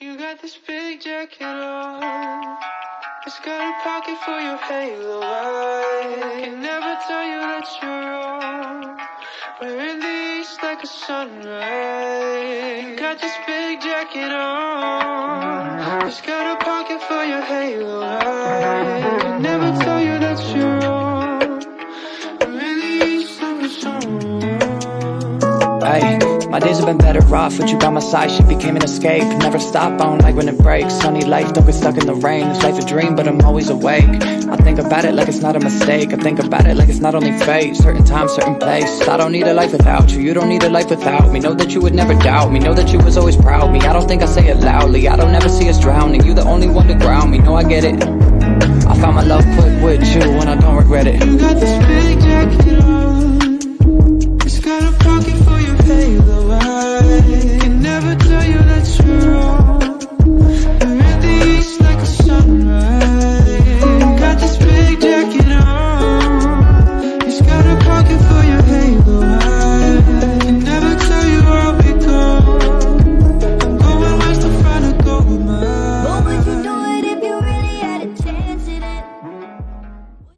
You got this big jacket on. It's got a pocket for your halo. I can never tell you that you're wrong. We're in the east like a sunrise. You got this big jacket on. It's got a pocket for your halo. I can never tell you that you're wrong. We're in the east like a sunrise. Ay, my days have been better off with you by my side. She became an escape, never stop, I don't like when it breaks. Sunny life, don't get stuck in the rain. This life's a dream, but I'm always awake. I think about it like it's not a mistake. I think about it like it's not only fate. Certain time, certain place. I don't need a life without you, you don't need a life without me. Know that you would never doubt me, know that you was always proud of me. I don't think I say it loudly, I don't ever see us drowning. You the only one to ground me, know I get it. I found my love quick with you and I don't regret it. You got this big jacket on.